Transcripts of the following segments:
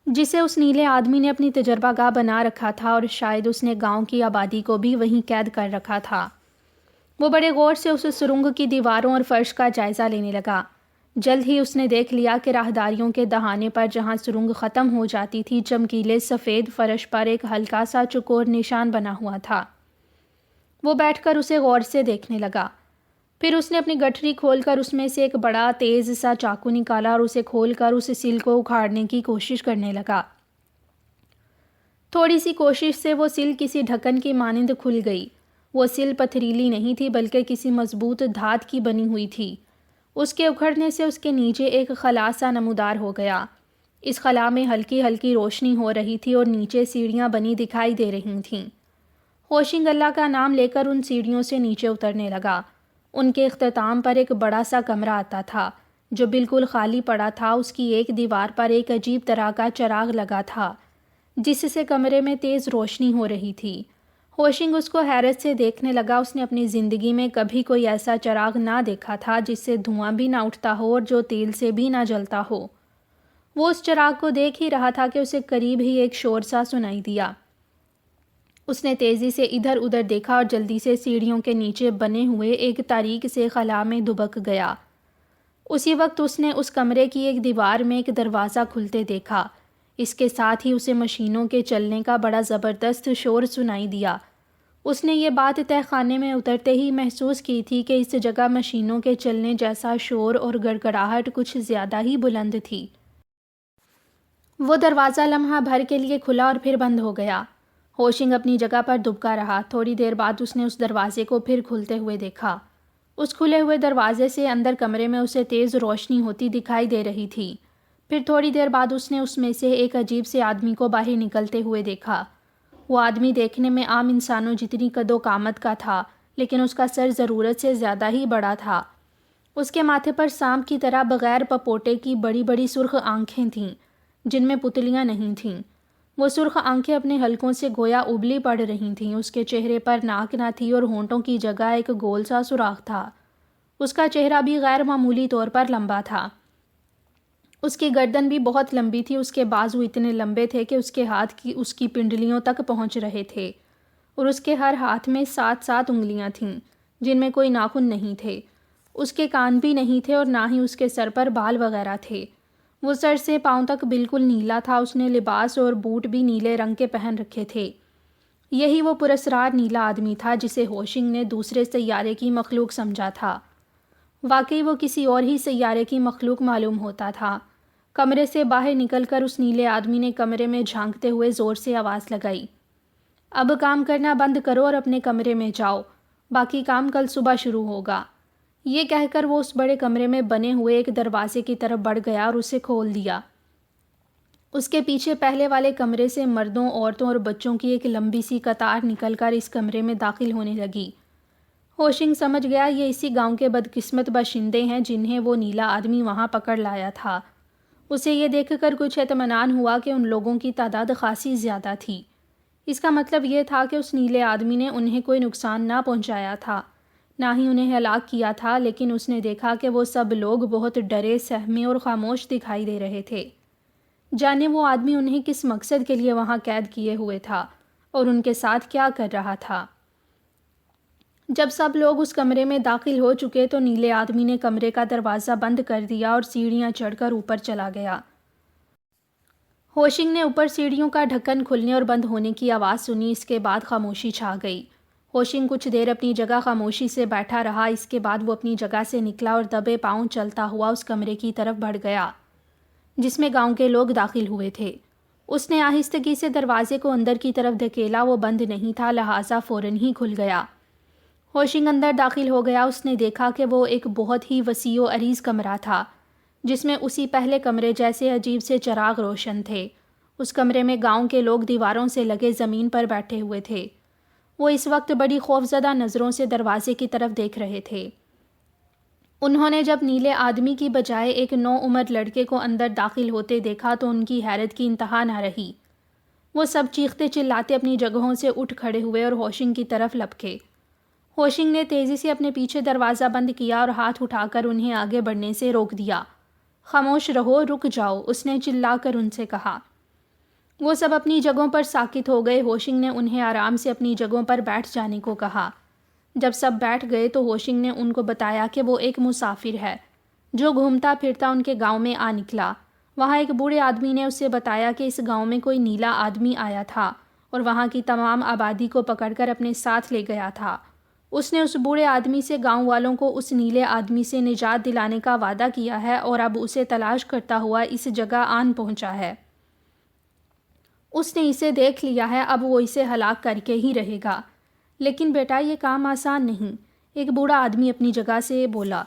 جسے اس نیلے آدمی نے اپنی تجربہ گاہ بنا رکھا تھا اور شاید اس نے گاؤں کی آبادی کو بھی وہیں قید کر رکھا تھا۔ وہ بڑے غور سے اس سرنگ کی دیواروں اور فرش کا جائزہ لینے لگا۔ جلد ہی اس نے دیکھ لیا کہ راہداریوں کے دہانے پر جہاں سرنگ ختم ہو جاتی تھی چمکیلے سفید فرش پر ایک ہلکا سا چکور نشان بنا ہوا تھا۔ وہ بیٹھ کر اسے غور سے دیکھنے لگا۔ پھر اس نے اپنی گٹھری کھول کر اس میں سے ایک بڑا تیز سا چاقو نکالا اور اسے کھول کر اس سل کو اکھاڑنے کی کوشش کرنے لگا۔ تھوڑی سی کوشش سے وہ سل کسی ڈھکن کی مانند کھل گئی۔ وہ سل پتھریلی نہیں تھی بلکہ کسی مضبوط دھات کی بنی ہوئی تھی۔ اس کے اکھڑنے سے اس کے نیچے ایک خلا سا نمودار ہو گیا۔ اس خلا میں ہلکی ہلکی روشنی ہو رہی تھی اور نیچے سیڑھیاں بنی دکھائی دے رہی تھیں۔ ہوشنگ اللہ کا نام لے کر ان سیڑھیوں سے نیچے اترنے لگا۔ ان کے اختتام پر ایک بڑا سا کمرہ آتا تھا جو بالکل خالی پڑا تھا۔ اس کی ایک دیوار پر ایک عجیب طرح کا چراغ لگا تھا جس سے کمرے میں تیز روشنی ہو رہی تھی۔ ہوشنگ اس کو حیرت سے دیکھنے لگا۔ اس نے اپنی زندگی میں کبھی کوئی ایسا چراغ نہ دیکھا تھا جس سے دھواں بھی نہ اٹھتا ہو اور جو تیل سے بھی نہ جلتا ہو۔ وہ اس چراغ کو دیکھ ہی رہا تھا کہ اسے قریب ہی ایک شور سا سنائی دیا۔ اس نے تیزی سے ادھر ادھر دیکھا اور جلدی سے سیڑھیوں کے نیچے بنے ہوئے ایک تاریک سے خلا میں دبک گیا۔ اسی وقت اس نے اس کمرے کی ایک دیوار میں ایک دروازہ کھلتے دیکھا۔ اس کے ساتھ ہی اسے مشینوں کے چلنے کا بڑا زبردست شور سنائی دیا۔ اس نے یہ بات تہہ خانے میں اترتے ہی محسوس کی تھی کہ اس جگہ مشینوں کے چلنے جیسا شور اور گڑگڑاہٹ کچھ زیادہ ہی بلند تھی۔ وہ دروازہ لمحہ بھر کے لیے کھلا اور پھر بند ہو گیا۔ ہوشنگ اپنی جگہ پر دبکا رہا۔ تھوڑی دیر بعد اس نے اس دروازے کو پھر کھلتے ہوئے دیکھا۔ اس کھلے ہوئے دروازے سے اندر کمرے میں اسے تیز روشنی ہوتی دکھائی دے رہی تھی۔ پھر تھوڑی دیر بعد اس نے اس میں سے ایک عجیب سے آدمی کو باہر نکلتے ہوئے دیکھا۔ وہ آدمی دیکھنے میں عام انسانوں جتنی قد و قامت کا تھا لیکن اس کا سر ضرورت سے زیادہ ہی بڑا تھا۔ اس کے ماتھے پر سانپ کی طرح بغیر پپوٹے کی بڑی بڑی سرخ آنکھیں تھیں جن میں پتلیاں نہیں تھیں۔ وہ سرخ آنکھیں اپنے حلقوں سے گویا ابلی پڑ رہی تھیں۔ اس کے چہرے پر ناک نہ تھی اور ہونٹوں کی جگہ ایک گول سا سوراخ تھا۔ اس کا چہرہ بھی غیر معمولی طور پر لمبا تھا۔ اس کی گردن بھی بہت لمبی تھی۔ اس کے بازو اتنے لمبے تھے کہ اس کے ہاتھ کی اس کی پنڈلیوں تک پہنچ رہے تھے اور اس کے ہر ہاتھ میں 7 انگلیاں تھیں جن میں کوئی ناخن نہیں تھے۔ اس کے کان بھی نہیں تھے اور نہ ہی اس کے سر پر بال وغیرہ تھے۔ وہ سر سے پاؤں تک بالکل نیلا تھا۔ اس نے لباس اور بوٹ بھی نیلے رنگ کے پہن رکھے تھے۔ یہی وہ پراسرار نیلا آدمی تھا جسے ہوشنگ نے دوسرے سیارے کی مخلوق سمجھا تھا۔ واقعی وہ کسی اور ہی سیارے کی مخلوق معلوم ہوتا تھا۔ کمرے سے باہر نکل کر اس نیلے آدمی نے کمرے میں جھانکتے ہوئے زور سے آواز لگائی، اب کام کرنا بند کرو اور اپنے کمرے میں جاؤ، باقی کام کل صبح شروع ہوگا۔ یہ کہہ کر وہ اس بڑے کمرے میں بنے ہوئے ایک دروازے کی طرف بڑھ گیا اور اسے کھول دیا۔ اس کے پیچھے پہلے والے کمرے سے مردوں، عورتوں اور بچوں کی ایک لمبی سی قطار نکل کر اس کمرے میں داخل ہونے لگی۔ ہوشنگ سمجھ گیا یہ اسی گاؤں کے بدقسمت باشندے ہیں جنہیں وہ نیلا آدمی وہاں پکڑ لایا تھا۔ اسے یہ دیکھ کر کچھ اطمینان ہوا کہ ان لوگوں کی تعداد خاصی زیادہ تھی۔ اس کا مطلب یہ تھا کہ اس نیلے آدمی نے انہیں کوئی نقصان نہ پہنچایا تھا، نہ ہی انہیں ہلاک کیا تھا، لیکن اس نے دیکھا کہ وہ سب لوگ بہت ڈرے، سہمے اور خاموش دکھائی دے رہے تھے۔ جانے وہ آدمی انہیں کس مقصد کے لیے وہاں قید کیے ہوئے تھا اور ان کے ساتھ کیا کر رہا تھا۔ جب سب لوگ اس کمرے میں داخل ہو چکے تو نیلے آدمی نے کمرے کا دروازہ بند کر دیا اور سیڑھیاں چڑھ کر اوپر چلا گیا۔ ہوشنگ نے اوپر سیڑھیوں کا ڈھکن کھلنے اور بند ہونے کی آواز سنی۔ اس کے بعد خاموشی چھا گئی۔ ہوشنگ کچھ دیر اپنی جگہ خاموشی سے بیٹھا رہا۔ اس کے بعد وہ اپنی جگہ سے نکلا اور دبے پاؤں چلتا ہوا اس کمرے کی طرف بڑھ گیا جس میں گاؤں کے لوگ داخل ہوئے تھے۔ اس نے آہستگی سے دروازے کو اندر کی طرف دھکیلا۔ وہ بند نہیں تھا، لہٰذا فوراً ہی کھل گیا۔ ہوشنگ اندر داخل ہو گیا۔ اس نے دیکھا کہ وہ ایک بہت ہی وسیع و عریض کمرہ تھا جس میں اسی پہلے کمرے جیسے عجیب سے چراغ روشن تھے۔ اس کمرے میں گاؤں کے لوگ دیواروں سے لگے زمین پر بیٹھے ہوئے تھے۔ وہ اس وقت بڑی خوفزدہ نظروں سے دروازے کی طرف دیکھ رہے تھے۔ انہوں نے جب نیلے آدمی کی بجائے ایک نوعمر لڑکے کو اندر داخل ہوتے دیکھا تو ان کی حیرت کی انتہا نہ رہی۔ وہ سب چیختے چلاتے اپنی جگہوں سے اٹھ کھڑے ہوئے اور ہوشنگ کی طرف لپکے۔ ہوشنگ نے تیزی سے اپنے پیچھے دروازہ بند کیا اور ہاتھ اٹھا کر انہیں آگے بڑھنے سے روک دیا۔ خاموش رہو، رک جاؤ، اس نے چلا کر ان سے کہا۔ وہ سب اپنی جگہوں پر ساکت ہو گئے۔ ہوشنگ نے انہیں آرام سے اپنی جگہوں پر بیٹھ جانے کو کہا۔ جب سب بیٹھ گئے تو ہوشنگ نے ان کو بتایا کہ وہ ایک مسافر ہے جو گھومتا پھرتا ان کے گاؤں میں آ نکلا۔ وہاں ایک بوڑھے آدمی نے اسے بتایا کہ اس گاؤں میں کوئی نیلا آدمی آیا تھا اور وہاں کی تمام آبادی کو پکڑ کر اپنے ساتھ لے گیا تھا۔ اس نے اس بوڑھے آدمی سے گاؤں والوں کو اس نیلے آدمی سے نجات دلانے کا وعدہ کیا ہے اور اب اسے تلاش کرتا ہوا اس جگہ آن پہنچا ہے۔ اس نے اسے دیکھ لیا ہے، اب وہ اسے ہلاک کر کے ہی رہے گا۔ لیکن بیٹا یہ کام آسان نہیں، ایک بوڑھا آدمی اپنی جگہ سے بولا۔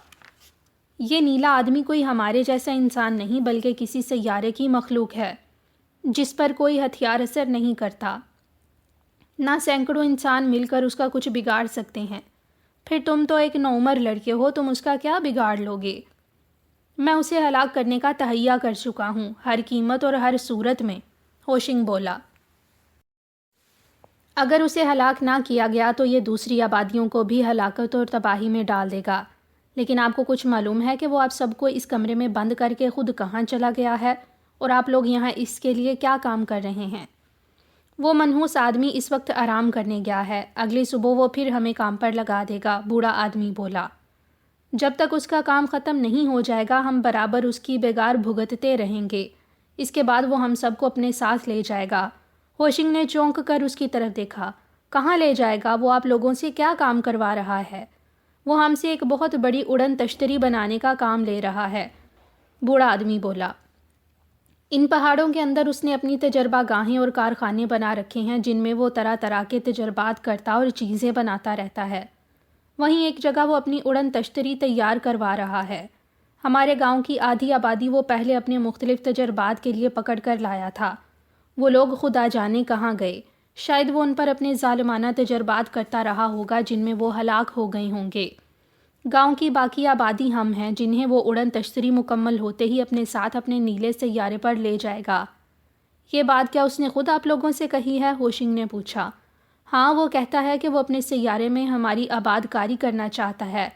یہ نیلا آدمی کوئی ہمارے جیسا انسان نہیں بلکہ کسی سیارے کی مخلوق ہے جس پر کوئی ہتھیار اثر نہیں کرتا، نہ سینکڑوں انسان مل کر اس کا کچھ بگاڑ سکتے ہیں۔ پھر تم تو ایک نوعمر لڑکے ہو، تم اس کا کیا بگاڑ لوگے؟ میں اسے ہلاک کرنے کا تہیہ کر چکا ہوں، ہر قیمت اور ہر صورت میں، ہوشنگ بولا۔ اگر اسے ہلاک نہ کیا گیا تو یہ دوسری آبادیوں کو بھی ہلاکت اور تباہی میں ڈال دے گا۔ لیکن آپ کو کچھ معلوم ہے کہ وہ آپ سب کو اس کمرے میں بند کر کے خود کہاں چلا گیا ہے اور آپ لوگ یہاں اس کے لیے کیا کام کر رہے ہیں؟ وہ منحوس آدمی اس وقت آرام کرنے گیا ہے، اگلی صبح وہ پھر ہمیں کام پر لگا دے گا، بوڑھا آدمی بولا۔ جب تک اس کا کام ختم نہیں ہو جائے گا ہم برابر اس کی بگاڑ بھگتتے رہیں گے، اس کے بعد وہ ہم سب کو اپنے ساتھ لے جائے گا۔ ہوشنگ نے چونک کر اس کی طرف دیکھا۔ کہاں لے جائے گا؟ وہ آپ لوگوں سے کیا کام کروا رہا ہے؟ وہ ہم سے ایک بہت بڑی اڑن تشتری بنانے کا کام لے رہا ہے، بوڑھا آدمی بولا۔ ان پہاڑوں کے اندر اس نے اپنی تجربہ گاہیں اور کارخانے بنا رکھے ہیں جن میں وہ طرح طرح کے تجربات کرتا اور چیزیں بناتا رہتا ہے۔ وہیں ایک جگہ وہ اپنی اڑن تشتری تیار کروا رہا ہے۔ ہمارے گاؤں کی آدھی آبادی وہ پہلے اپنے مختلف تجربات کے لیے پکڑ کر لایا تھا۔ وہ لوگ خدا جانے کہاں گئے، شاید وہ ان پر اپنے ظالمانہ تجربات کرتا رہا ہوگا جن میں وہ ہلاک ہو گئے ہوں گے۔ گاؤں کی باقی آبادی ہم ہیں جنہیں وہ اڑن تشتری مکمل ہوتے ہی اپنے ساتھ اپنے نیلے سیارے پر لے جائے گا۔ یہ بات کیا اس نے خود آپ لوگوں سے کہی ہے؟ ہوشنگ نے پوچھا۔ ہاں، وہ کہتا ہے کہ وہ اپنے سیارے میں ہماری آباد کاری کرنا چاہتا ہے،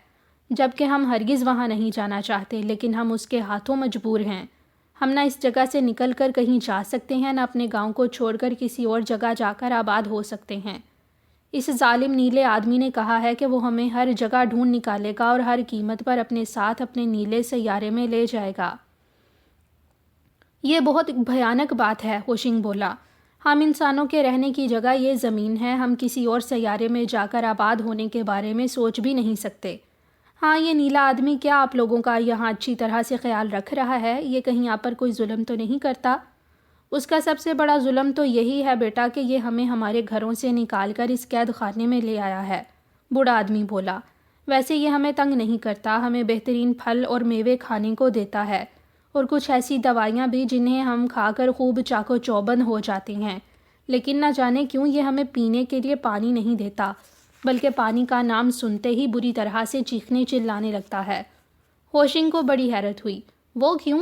جبکہ ہم ہرگز وہاں نہیں جانا چاہتے، لیکن ہم اس کے ہاتھوں مجبور ہیں۔ ہم نہ اس جگہ سے نکل کر کہیں جا سکتے ہیں، نہ اپنے گاؤں کو چھوڑ کر کسی اور جگہ جا کر آباد ہو سکتے ہیں۔ اس ظالم نیلے آدمی نے کہا ہے کہ وہ ہمیں ہر جگہ ڈھونڈ نکالے گا اور ہر قیمت پر اپنے ساتھ اپنے نیلے سیارے میں لے جائے گا۔ یہ بہت بھیانک بات ہے، ہوشنگ بولا۔ ہم انسانوں کے رہنے کی جگہ یہ زمین ہے، ہم کسی اور سیارے میں جا کر آباد ہونے کے بارے میں سوچ بھی نہیں سکتے۔ ہاں، یہ نیلا آدمی کیا آپ لوگوں کا یہاں اچھی طرح سے خیال رکھ رہا ہے؟ یہ کہیں آپ پر کوئی ظلم تو نہیں کرتا؟ اس کا سب سے بڑا ظلم تو یہی ہے بیٹا کہ یہ ہمیں ہمارے گھروں سے نکال کر اس قید خانے میں لے آیا ہے، بوڑھا آدمی بولا۔ ویسے یہ ہمیں تنگ نہیں کرتا، ہمیں بہترین پھل اور میوے کھانے کو دیتا ہے اور کچھ ایسی دوائیاں بھی جنہیں ہم کھا کر خوب چاقو چوبند ہو جاتے ہیں، لیکن نہ جانے کیوں یہ ہمیں پینے کے لیے پانی نہیں دیتا، بلکہ پانی کا نام سنتے ہی بری طرح سے چیخنے چلانے لگتا ہے۔ ہوشنگ کو بڑی حیرت ہوئی۔ وہ کیوں؟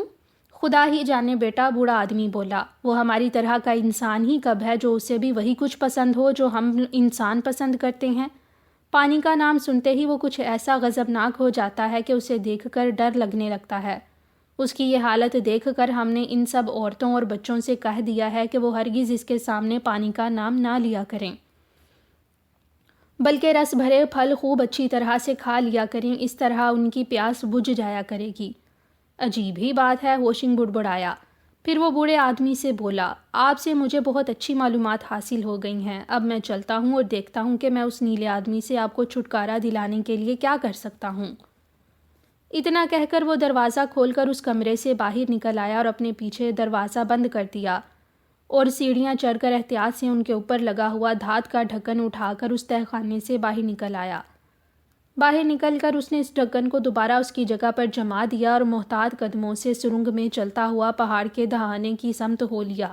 خدا ہی جانے بیٹا، بوڑھا آدمی بولا۔ وہ ہماری طرح کا انسان ہی کب ہے جو اسے بھی وہی کچھ پسند ہو جو ہم انسان پسند کرتے ہیں؟ پانی کا نام سنتے ہی وہ کچھ ایسا غضبناک ہو جاتا ہے کہ اسے دیکھ کر ڈر لگنے لگتا ہے۔ اس کی یہ حالت دیکھ کر ہم نے ان سب عورتوں اور بچوں سے کہہ دیا ہے کہ وہ ہرگز اس کے سامنے پانی کا نام نہ لیا کریں، بلکہ رس بھرے پھل خوب اچھی طرح سے کھا لیا کریں، اس طرح ان کی پیاس بجھ جایا کرے گی۔ عجیب ہی بات ہے، ہوشنگ بڑبڑایا۔ پھر وہ بوڑھے آدمی سے بولا، آپ سے مجھے بہت اچھی معلومات حاصل ہو گئی ہیں، اب میں چلتا ہوں اور دیکھتا ہوں کہ میں اس نیلے آدمی سے آپ کو چھٹکارا دلانے کے لیے کیا کر سکتا ہوں۔ اتنا کہہ کر وہ دروازہ کھول کر اس کمرے سے باہر نکل آیا اور اپنے پیچھے دروازہ بند کر دیا اور سیڑھیاں چڑھ کر احتیاط سے ان کے اوپر لگا ہوا دھات کا ڈھکن اٹھا کر اس تہہ خانے سے باہر نکل آیا۔ باہر نکل کر اس نے اس ڈھکن کو دوبارہ اس کی جگہ پر جما دیا اور محتاط قدموں سے سرنگ میں چلتا ہوا پہاڑ کے دہانے کی سمت ہو لیا۔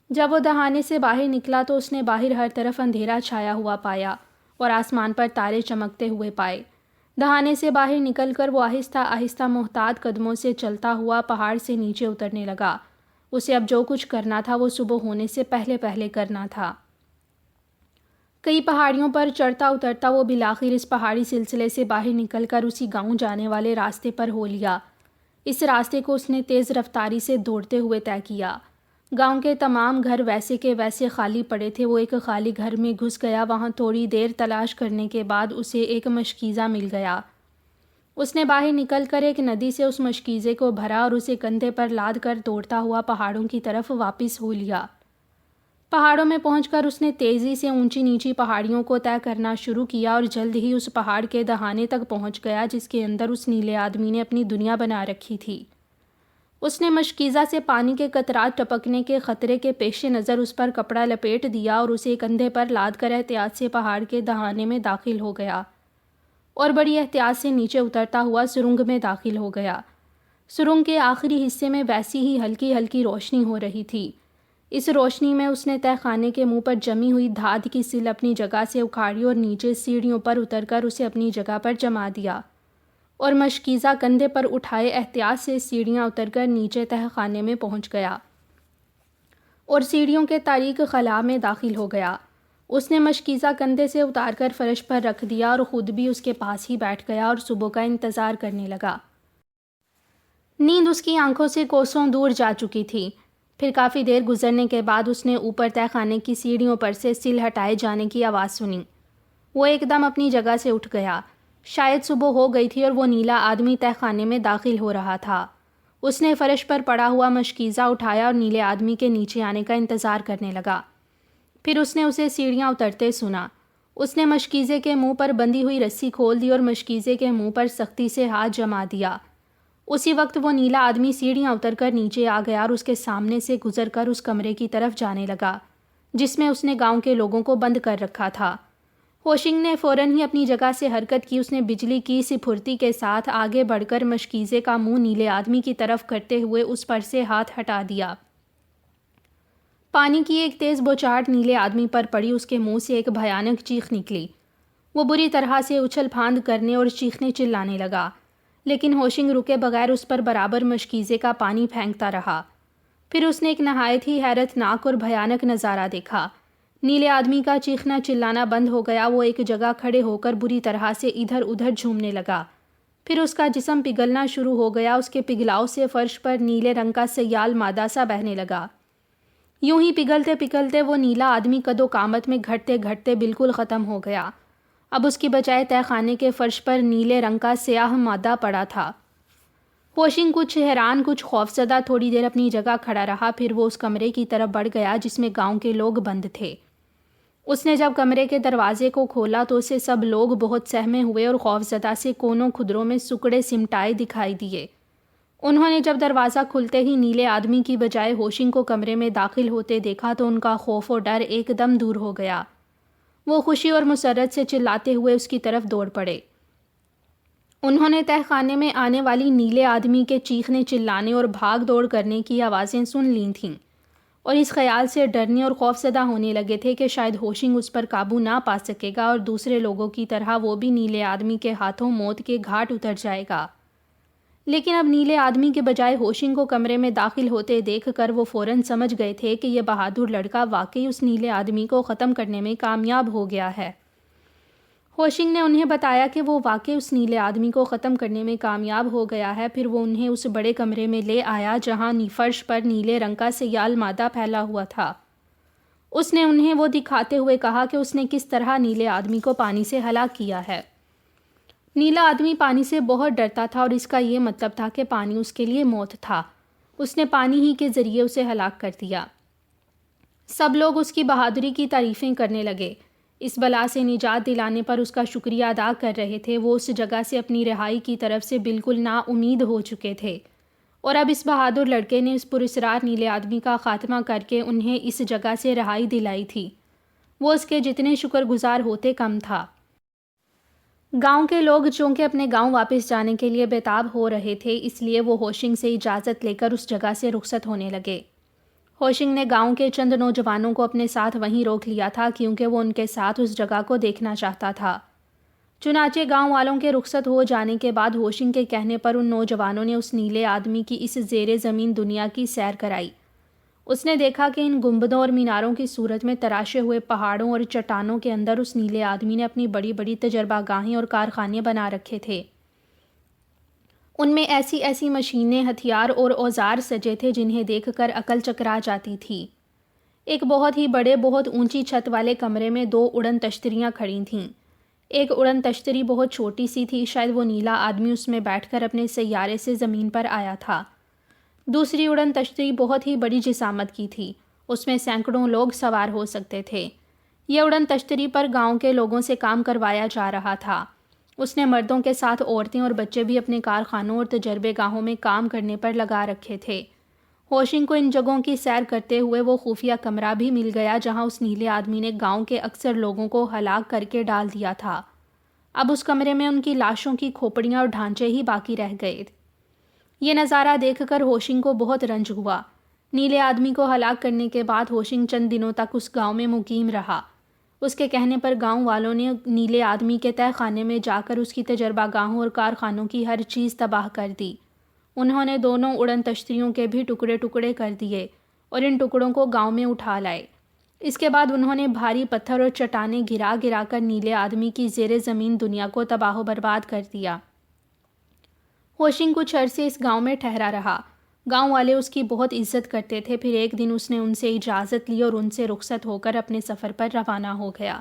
جب وہ دہانے سے باہر نکلا تو اس نے باہر ہر طرف اندھیرا چھایا ہوا پایا اور آسمان پر تارے چمکتے ہوئے پائے۔ دہانے سے باہر نکل کر وہ آہستہ آہستہ محتاط قدموں سے چلتا ہوا پہاڑ سے نیچے اترنے لگا۔ اسے اب جو کچھ کرنا تھا وہ صبح ہونے سے پہلے پہلے کرنا تھا۔ کئی پہاڑیوں پر چڑھتا اترتا وہ بالآخر اس پہاڑی سلسلے سے باہر نکل کر اسی گاؤں جانے والے راستے پر ہو لیا۔ اس راستے کو اس نے تیز رفتاری سے دوڑتے ہوئے طے کیا۔ گاؤں کے تمام گھر ویسے کے ویسے خالی پڑے تھے۔ وہ ایک خالی گھر میں گھس گیا، وہاں تھوڑی دیر تلاش کرنے کے بعد اسے ایک مشکیزہ مل گیا۔ اس نے باہر نکل کر ایک ندی سے اس مشکیزے کو بھرا اور اسے کندھے پر لاد کر دوڑتا ہوا پہاڑوں کی طرف واپس ہو لیا۔ پہاڑوں میں پہنچ کر اس نے تیزی سے اونچی نیچی پہاڑیوں کو طے کرنا شروع کیا اور جلد ہی اس پہاڑ کے دہانے تک پہنچ گیا جس کے اندر اس نیلے آدمی نے اپنی دنیا بنا رکھی تھی۔ اس نے مشکیزہ سے پانی کے قطرات ٹپکنے کے خطرے کے پیش نظر اس پر کپڑا لپیٹ دیا اور اسے کندھے پر لاد کر احتیاط سے پہاڑ کے دہانے میں داخل ہو گیا اور بڑی احتیاط سے نیچے اترتا ہوا سرنگ میں داخل ہو گیا۔ سرنگ کے آخری حصے میں ویسی ہی ہلکی ہلکی روشنی ہو رہی تھی۔ اس روشنی میں اس نے تہہ خانے کے منہ پر جمی ہوئی دھات کی سل اپنی جگہ سے اکھاڑی اور نیچے سیڑھیوں پر اتر کر اسے اپنی جگہ پر جما دیا اور مشکیزہ کندھے پر اٹھائے احتیاط سے سیڑھیاں اتر کر نیچے تہہ خانے میں پہنچ گیا اور سیڑھیوں کے تاریک خلا میں داخل ہو گیا۔ اس نے مشکیزہ کندھے سے اتار کر فرش پر رکھ دیا اور خود بھی اس کے پاس ہی بیٹھ گیا اور صبح کا انتظار کرنے لگا۔ نیند اس کی آنکھوں سے کوسوں دور جا چکی تھی۔ پھر کافی دیر گزرنے کے بعد اس نے اوپر تہہ خانے کی سیڑھیوں پر سے سل ہٹائے جانے کی آواز سنی۔ وہ ایک دم اپنی جگہ سے اٹھ گیا۔ شاید صبح ہو گئی تھی اور وہ نیلا آدمی تہہ خانے میں داخل ہو رہا تھا۔ اس نے فرش پر پڑا ہوا مشکیزہ اٹھایا اور نیلے آدمی کے نیچے آنے کا انتظار کرنے لگا۔ پھر اس نے اسے سیڑھیاں اترتے سنا۔ اس نے مشکیزے کے منہ پر بندھی ہوئی رسی کھول دی اور مشکیزے کے منہ پر سختی سے ہاتھ جما دیا۔ اسی وقت وہ نیلا آدمی سیڑھیاں اتر کر نیچے آ گیا اور اس کے سامنے سے گزر کر اس کمرے کی طرف جانے لگا جس میں اس نے گاؤں کے لوگوں کو بند کر رکھا تھا۔ ہوشنگ نے فوراً ہی اپنی جگہ سے حرکت کی۔ اس نے بجلی کی سی پھرتی کے ساتھ آگے بڑھ کر مشکیزے کا منہ نیلے آدمی کی طرف کرتے ہوئے اس پر سے ہاتھ ہٹا دیا۔ پانی کی ایک تیز بوچھاٹ نیلے آدمی پر پڑی۔ اس کے منہ سے ایک بھیانک چیخ نکلی۔ وہ بری طرح سے اچھل پھاند کرنے اور چیخنے چلانے لگا، لیکن ہوشنگ رکے بغیر اس پر برابر مشکیزے کا پانی پھینکتا رہا۔ پھر اس نے ایک نہایت ہی حیرت ناک اور بھیانک نظارہ دیکھا۔ نیلے آدمی کا چیخنا چلانا بند ہو گیا۔ وہ ایک جگہ کھڑے ہو کر بری طرح سے ادھر ادھر جھومنے لگا۔ پھر اس کا جسم پگھلنا شروع ہو گیا۔ اس کے پگھلاؤ سے فرش پر نیلے رنگ کا سیال مادہ سا بہنے لگا۔ یوں ہی پگھلتے پگھلتے وہ نیلا آدمی قد و قامت میں گھٹتے گھٹتے بالکل ختم ہو گیا۔ اب اس کی بجائے تہہ خانے کے فرش پر نیلے رنگ کا سیاہ مادہ پڑا تھا۔ ہوشنگ کچھ حیران کچھ خوفزدہ تھوڑی دیر اپنی جگہ کھڑا رہا۔ پھر وہ اس کمرے کی طرف بڑھ گیا جس میں گاؤں کے لوگ بند تھے۔ اس نے جب کمرے کے دروازے کو کھولا تو اسے سب لوگ بہت سہمے ہوئے اور خوفزدہ سے کونوں خدروں میں سکڑے سمٹائے دکھائی دیے۔ انہوں نے جب دروازہ کھلتے ہی نیلے آدمی کی بجائے ہوشنگ کو کمرے میں داخل ہوتے دیکھا تو ان کا خوف و ڈر ایک دم دور ہو گیا۔ وہ خوشی اور مسرت سے چلاتے ہوئے اس کی طرف دوڑ پڑے۔ انہوں نے تہہ خانے میں آنے والی نیلے آدمی کے چیخنے چلانے اور بھاگ دوڑ کرنے کی آوازیں سن لی تھیں اور اس خیال سے ڈرنے اور خوفزدہ ہونے لگے تھے کہ شاید ہوشنگ اس پر قابو نہ پا سکے گا اور دوسرے لوگوں کی طرح وہ بھی نیلے آدمی کے ہاتھوں موت کے گھاٹ اتر جائے گا۔ لیکن اب نیلے آدمی کے بجائے ہوشنگ کو کمرے میں داخل ہوتے دیکھ کر وہ فوراً سمجھ گئے تھے کہ یہ بہادر لڑکا واقعی اس نیلے آدمی کو ختم کرنے میں کامیاب ہو گیا ہے۔ ہوشنگ نے انہیں بتایا کہ وہ واقعی اس نیلے آدمی کو ختم کرنے میں کامیاب ہو گیا ہے۔ پھر وہ انہیں اس بڑے کمرے میں لے آیا جہاں فرش پر نیلے رنگ کا سیال مادہ پھیلا ہوا تھا۔ اس نے انہیں وہ دکھاتے ہوئے کہا کہ اس نے کس طرح نیلے آدمی کو پانی سے ہلاک کیا ہے۔ نیلا آدمی پانی سے بہت ڈرتا تھا اور اس کا یہ مطلب تھا کہ پانی اس کے لیے موت تھا۔ اس نے پانی ہی کے ذریعے اسے ہلاک کر دیا۔ سب لوگ اس کی بہادری کی تعریفیں کرنے لگے۔ اس بلا سے نجات دلانے پر اس کا شکریہ ادا کر رہے تھے۔ وہ اس جگہ سے اپنی رہائی کی طرف سے بالکل نا امید ہو چکے تھے اور اب اس بہادر لڑکے نے اس پراسرار نیلے آدمی کا خاتمہ کر کے انہیں اس جگہ سے رہائی دلائی تھی۔ وہ اس کے جتنے شکر گزار ہوتے کم تھا۔ گاؤں کے لوگ چونکہ اپنے گاؤں واپس جانے کے لیے بےتاب ہو رہے تھے، اس لیے وہ ہوشنگ سے اجازت لے کر اس جگہ سے رخصت ہونے لگے۔ ہوشنگ نے گاؤں کے چند نوجوانوں کو اپنے ساتھ وہیں روک لیا تھا کیونکہ وہ ان کے ساتھ اس جگہ کو دیکھنا چاہتا تھا۔ چنانچہ گاؤں والوں کے رخصت ہو جانے کے بعد ہوشنگ کے کہنے پر ان نوجوانوں نے اس نیلے آدمی کی اس زیر زمین دنیا کی سیر کرائی۔ اس نے دیکھا کہ ان گنبدوں اور میناروں کی صورت میں تراشے ہوئے پہاڑوں اور چٹانوں کے اندر اس نیلے آدمی نے اپنی بڑی بڑی تجربہ گاہیں اور کارخانے بنا رکھے تھے۔ ان میں ایسی ایسی مشینیں، ہتھیار اور اوزار سجے تھے جنہیں دیکھ کر عقل چکرا جاتی تھی۔ ایک بہت ہی بڑے، بہت اونچی چھت والے کمرے میں 2 اڑن تشتریاں کھڑی تھیں۔ ایک اڑن تشتری بہت چھوٹی سی تھی، شاید وہ نیلا آدمی اس میں بیٹھ کر اپنے سیارے سے زمین پر آیا تھا۔ دوسری اڑن تشتری بہت ہی بڑی جسامت کی تھی، اس میں سینکڑوں لوگ سوار ہو سکتے تھے۔ یہ اڑن تشتری پر گاؤں کے لوگوں سے کام کروایا جا رہا تھا۔ اس نے مردوں کے ساتھ عورتیں اور بچے بھی اپنے کارخانوں اور تجربے گاہوں میں کام کرنے پر لگا رکھے تھے۔ ہوشنگ کو ان جگہوں کی سیر کرتے ہوئے وہ خفیہ کمرہ بھی مل گیا جہاں اس نیلے آدمی نے گاؤں کے اکثر لوگوں کو ہلاک کر کے ڈال دیا تھا۔ اب اس کمرے میں ان کی لاشوں کی کھوپڑیاں اور ڈھانچے ہی باقی رہ گئے۔ یہ نظارہ دیکھ کر ہوشنگ کو بہت رنج ہوا۔ نیلے آدمی کو ہلاک کرنے کے بعد ہوشنگ چند دنوں تک اس گاؤں میں مقیم رہا۔ اس کے کہنے پر گاؤں والوں نے نیلے آدمی کے تہہ خانے میں جا کر اس کی تجربہ گاہوں اور کارخانوں کی ہر چیز تباہ کر دی۔ انہوں نے دونوں اڑن تشتریوں کے بھی ٹکڑے ٹکڑے کر دیے اور ان ٹکڑوں کو گاؤں میں اٹھا لائے۔ اس کے بعد انہوں نے بھاری پتھر اور چٹانیں گرا گرا کر نیلے آدمی کی زیر زمین دنیا کو تباہ و برباد کر دیا۔ ہوشنگ کچھ عرصے اس گاؤں میں ٹھہرا رہا۔ گاؤں والے اس کی بہت عزت کرتے تھے۔ پھر ایک دن اس نے ان سے اجازت لی اور ان سے رخصت ہو کر اپنے سفر پر روانہ ہو گیا۔